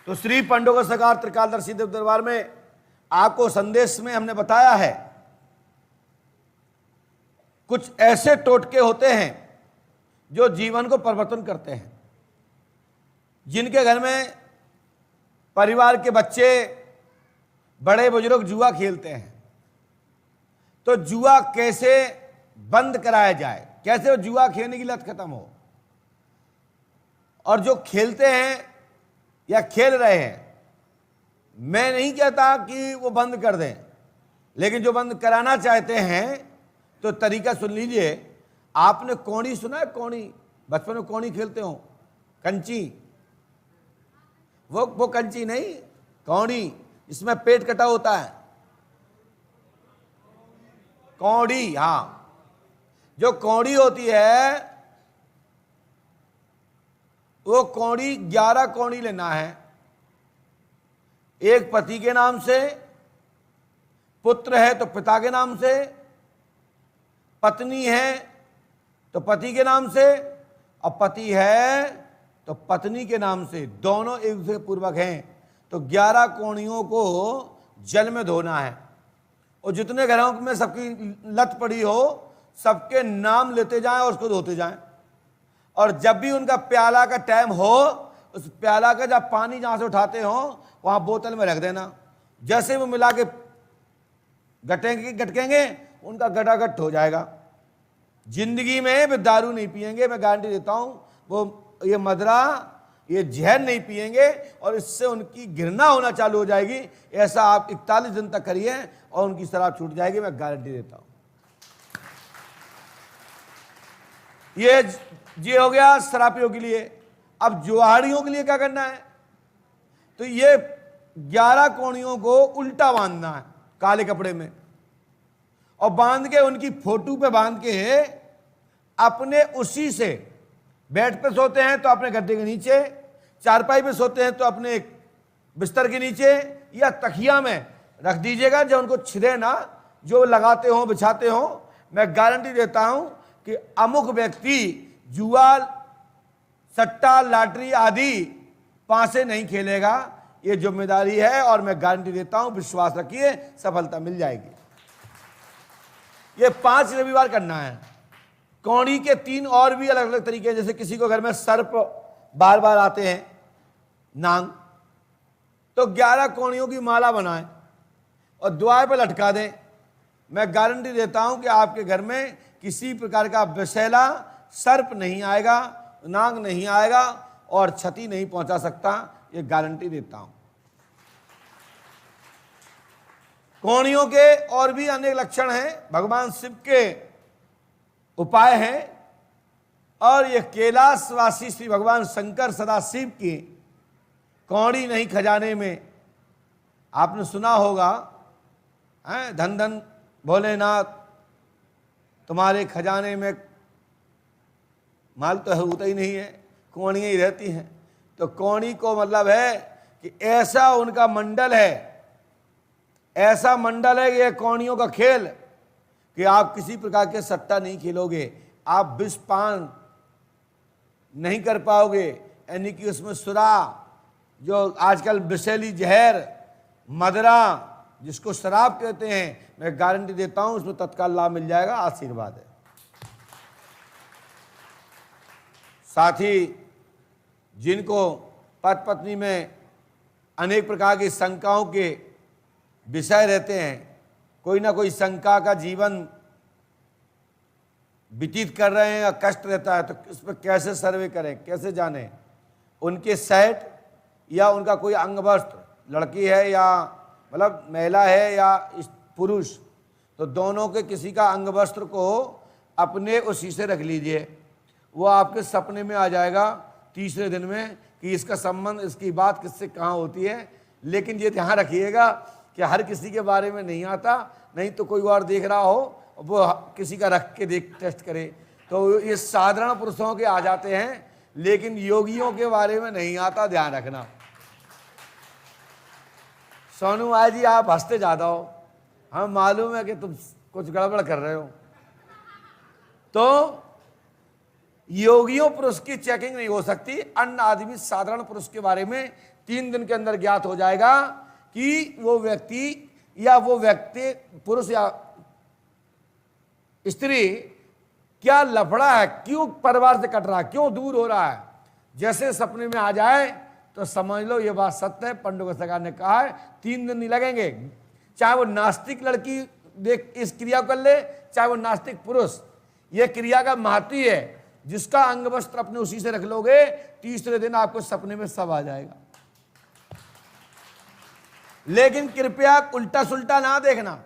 तो श्री पंडोग सकार त्रिकालदर्शी देव दरबार में आपको संदेश में हमने बताया है, कुछ ऐसे टोटके होते हैं जो जीवन को परिवर्तन करते हैं। जिनके घर में परिवार के बच्चे बड़े बुजुर्ग जुआ खेलते हैं, तो जुआ कैसे बंद कराया जाए, कैसे वो जुआ खेलने की लत खत्म हो। और जो खेलते हैं या खेल रहे हैं, मैं नहीं कहता कि वो बंद कर दें, लेकिन जो बंद कराना चाहते हैं तो तरीका सुन लीजिए। आपने कौड़ी सुना है? कौड़ी, बचपन में कौड़ी खेलते हो, कंची, वो कंची नहीं, कौड़ी, इसमें पेट कटा होता है, कौड़ी। हाँ, जो कौड़ी होती है वो कौड़ी 11 कौड़ी लेना है। एक पति के नाम से, पुत्र है तो पिता के नाम से, पत्नी है तो पति के नाम से, और पति है तो पत्नी के नाम से, दोनों एक दूसरे पूर्वक हैं। तो 11 कौड़ियों को जल में धोना है। और जितने घरों में सबकी लत पड़ी हो, सबके नाम लेते जाएं और उसको धोते जाएं। और जब भी उनका प्याला का टाइम हो, उस प्याला का जब पानी जहां से उठाते हो वहां बोतल में रख देना। जैसे वो मिला के गटकेंगे उनका गटागट हो जाएगा। जिंदगी में वे दारू नहीं पिएंगे, मैं गारंटी देता हूं। वो ये मदरा, ये जहर नहीं पिएंगे और इससे उनकी घृणा होना चालू हो जाएगी। ऐसा आप 41 दिन तक करिए और उनकी शराब छूट जाएगी, मैं गारंटी देता हूं। ये हो गया शराबियों के लिए। अब जुआड़ियों के लिए क्या करना है? तो ये 11 कौड़ियों को उल्टा बांधना है काले कपड़े में, और बांध के उनकी फोटो पे बांध के अपने उसी से, बेड पे सोते हैं तो अपने गद्दे के नीचे, चारपाई पे सोते हैं तो अपने बिस्तर के नीचे या तकिया में रख दीजिएगा, जो उनको छिदे ना, जो लगाते हो बिछाते हो। मैं गारंटी देता हूं कि अमुक व्यक्ति जुआ, सट्टा, लॉटरी आदि पासे नहीं खेलेगा। ये जिम्मेदारी है और मैं गारंटी देता हूं, विश्वास रखिए, सफलता मिल जाएगी। ये 5 रविवार करना है। कौड़ी के 3 और भी अलग अलग तरीके हैं। जैसे किसी को घर में सर्प बार बार आते हैं, नांग, तो 11 कौड़ियों की माला बनाएं और द्वार पर लटका दें। मैं गारंटी देता हूं कि आपके घर में किसी प्रकार का विषैला सर्प नहीं आएगा, नाग नहीं आएगा और क्षति नहीं पहुंचा सकता, ये गारंटी देता हूं। कौड़ियों के और भी अनेक लक्षण हैं, भगवान शिव के उपाय हैं। और ये कैलाशवासी श्री भगवान शंकर सदाशिव की कौड़ी नहीं खजाने में, आपने सुना होगा, धन धन भोलेनाथ तुम्हारे खजाने में माल तो होता ही नहीं है, कौड़ियाँ ही रहती हैं। तो कौड़ी को मतलब है कि ऐसा उनका मंडल है, ऐसा मंडल है कि ये कौड़ियों का खेल, कि आप किसी प्रकार के सट्टा नहीं खेलोगे, आप विष पान नहीं कर पाओगे, यानी कि उसमें सुरा, जो आजकल विषैली जहर, मदरा जिसको शराब कहते हैं, मैं गारंटी देता हूं उसमें तत्काल लाभ मिल जाएगा। आशीर्वाद है। साथ ही जिनको पति पत्नी में अनेक प्रकार की शंकाओं के विषय रहते हैं, कोई ना कोई शंका का जीवन व्यतीत कर रहे हैं या कष्ट रहता है, तो इस पर कैसे सर्वे करें, कैसे जानें? उनके सेट या उनका कोई अंग वस्त्र, लड़की है या मतलब महिला है या पुरुष, तो दोनों के किसी का अंग वस्त्र को अपने उसी से रख लीजिए। वो आपके सपने में आ जाएगा तीसरे दिन में कि इसका संबंध, इसकी बात किससे कहाँ होती है। लेकिन ये ध्यान रखिएगा कि हर किसी के बारे में नहीं आता, नहीं तो कोई और देख रहा हो, वो किसी का रख के देख टेस्ट करे। तो ये साधारण पुरुषों के आ जाते हैं, लेकिन योगियों के बारे में नहीं आता, ध्यान रखना। सोनू आज जी आप हंसते ज़्यादा हो, हमें मालूम है कि तुम कुछ गड़बड़ कर रहे हो। तो योगियों पुरुष की चेकिंग नहीं हो सकती। अन्य आदमी साधारण पुरुष के बारे में 3 दिन के अंदर ज्ञात हो जाएगा कि वो व्यक्ति पुरुष या स्त्री क्या लफड़ा है, क्यों परिवार से कट रहा है, क्यों दूर हो रहा है। जैसे सपने में आ जाए तो समझ लो ये बात सत्य है। पंडों सरकार ने कहा है 3 दिन नहीं लगेंगे। चाहे वो नास्तिक लड़की देख इस क्रिया कर ले, चाहे वो नास्तिक पुरुष, ये क्रिया का महत्व है। जिसका अंग वस्त्र अपने उसी से रख लोगे, तीसरे दिन आपको सपने में सब आ जाएगा। लेकिन कृपया उल्टा सुल्टा ना देखना।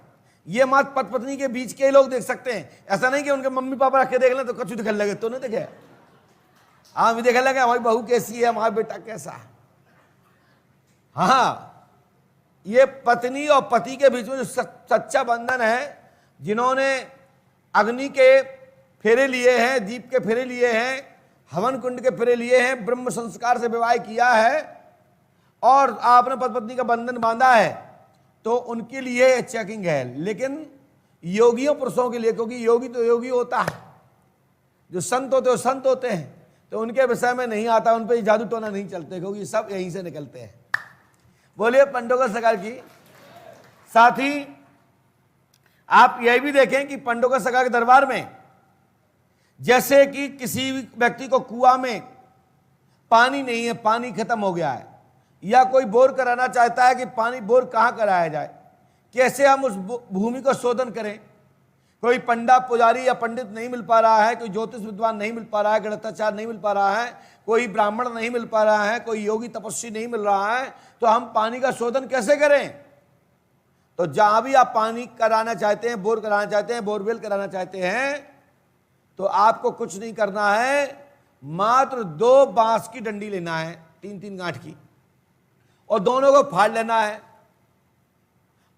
ये मत पति पत्नी के बीच के लोग देख सकते हैं, ऐसा नहीं कि उनके मम्मी पापा रख के देख लें तो कछु दिखने लगे। तो नहीं देखे, हाँ भी देखने लगे हमारी बहू कैसी है, हमारा बेटा कैसा है। हाँ, ये पत्नी और पति के बीच में जो सच्चा बंधन है, जिन्होंने अग्नि के फेरे लिए हैं, दीप के फेरे लिए हैं, हवन कुंड के फेरे लिए हैं, ब्रह्म संस्कार से विवाह किया है और आपने पति पत्नी का बंधन बांधा है, तो उनके लिए चेकिंग है। लेकिन योगियों पुरुषों के लिए, क्योंकि योगी तो योगी होता है, जो संत होते हैं वो संत होते हैं, तो उनके विषय में नहीं आता, उन पर जादू टोना नहीं चलते, क्योंकि सब यहीं से निकलते हैं। बोलिए पंडोकर सरकार की। साथ ही आप यह भी देखें कि पंडोकर सरकार के दरबार में जैसे कि किसी व्यक्ति को कुआं में पानी नहीं है, पानी खत्म हो गया है, या कोई बोर कराना चाहता है कि पानी बोर कहाँ कराया जाए, कैसे हम उस भूमि को शोधन करें। कोई पंडा पुजारी या पंडित नहीं मिल पा रहा है, कोई ज्योतिष विद्वान नहीं मिल पा रहा है, गणिताचार्य नहीं मिल पा रहा है, कोई ब्राह्मण नहीं मिल पा रहा है, कोई योगी तपस्वी नहीं मिल रहा है, तो हम पानी का शोधन कैसे करें। तो जहां भी आप पानी कराना चाहते हैं, बोर कराना चाहते हैं, बोरवेल कराना चाहते हैं, तो आपको कुछ नहीं करना है, मात्र 2 बांस की डंडी लेना है, 3-3 गांठ की, और दोनों को फाड़ लेना है,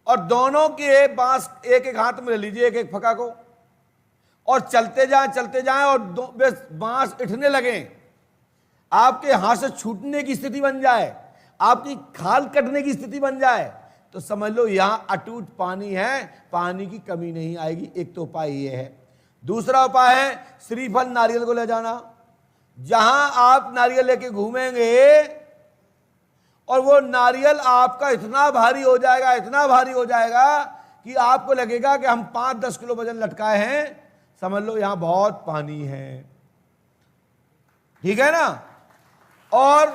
और दोनों के बांस एक हाथ में ले लीजिए, एक फका को, और चलते जाएं और बांस इठने लगे, आपके हाथ से छूटने की स्थिति बन जाए, आपकी खाल कटने की स्थिति बन जाए, तो समझ लो यहां अटूट पानी है, पानी की कमी नहीं आएगी। एक तो उपाय ये है। दूसरा उपाय है श्रीफल नारियल को ले जाना। जहां आप नारियल लेके घूमेंगे और वो नारियल आपका इतना भारी हो जाएगा, इतना भारी हो जाएगा कि आपको लगेगा कि हम 5-10 किलो वजन लटकाए हैं, समझ लो यहां बहुत पानी है। ठीक है ना। और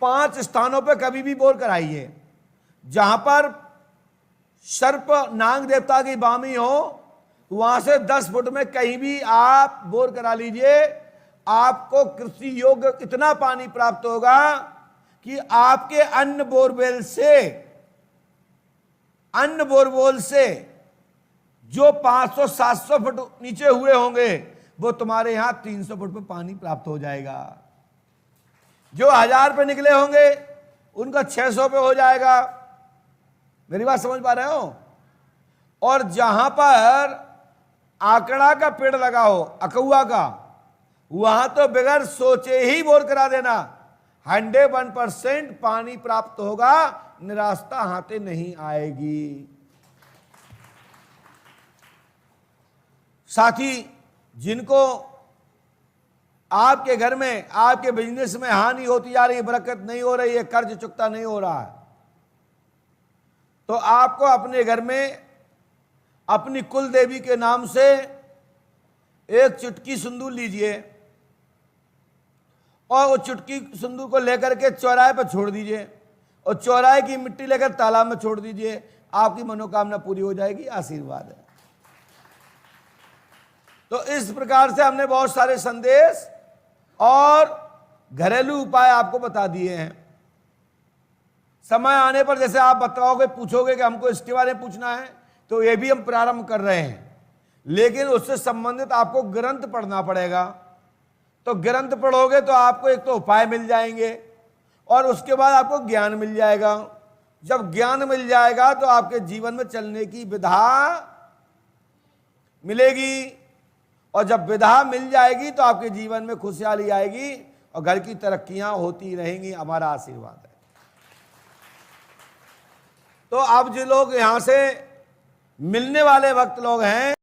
5 स्थानों पे कभी भी बोर कराइए जहां पर सर्प नाग देवता की बामी हो, वहां से 10 फुट में कहीं भी आप बोर करा लीजिए, आपको कृषि योग्य इतना पानी प्राप्त होगा कि आपके अन्य बोरवेल से जो 500-700 फुट नीचे हुए होंगे, वो तुम्हारे यहां 300 फुट पे पानी प्राप्त हो जाएगा। जो 1000 पे निकले होंगे उनका 600 पे हो जाएगा। मेरी बात समझ पा रहे हो। और जहां पर आकड़ा का पेड़ लगा हो, अकौआ का, वहां तो बगैर सोचे ही बोर करा देना, 100% पानी प्राप्त होगा, निराशा हाथे नहीं आएगी। साथ ही जिनको आपके घर में, आपके बिजनेस में हानि होती जा रही है, बरकत नहीं हो रही है, कर्ज चुकता नहीं हो रहा है, तो आपको अपने घर में अपनी कुल देवी के नाम से एक चुटकी सिंदूर लीजिए और वो चुटकी सिंदूर को लेकर के चौराहे पर छोड़ दीजिए और चौराहे की मिट्टी लेकर तालाब में छोड़ दीजिए। आपकी मनोकामना पूरी हो जाएगी। आशीर्वाद है। तो इस प्रकार से हमने बहुत सारे संदेश और घरेलू उपाय आपको बता दिए हैं। समय आने पर जैसे आप बताओगे, पूछोगे कि हमको इसके बारे में पूछना है, तो ये भी हम प्रारंभ कर रहे हैं, लेकिन उससे संबंधित आपको ग्रंथ पढ़ना पड़ेगा। तो ग्रंथ पढ़ोगे तो आपको एक तो उपाय मिल जाएंगे और उसके बाद आपको ज्ञान मिल जाएगा। जब ज्ञान मिल जाएगा तो आपके जीवन में चलने की विधा मिलेगी और जब विधा मिल जाएगी तो आपके जीवन में खुशहाली आएगी और घर की तरक्कियां होती रहेंगी। हमारा आशीर्वाद है। तो अब जो लोग यहां से मिलने वाले वक्त लोग हैं,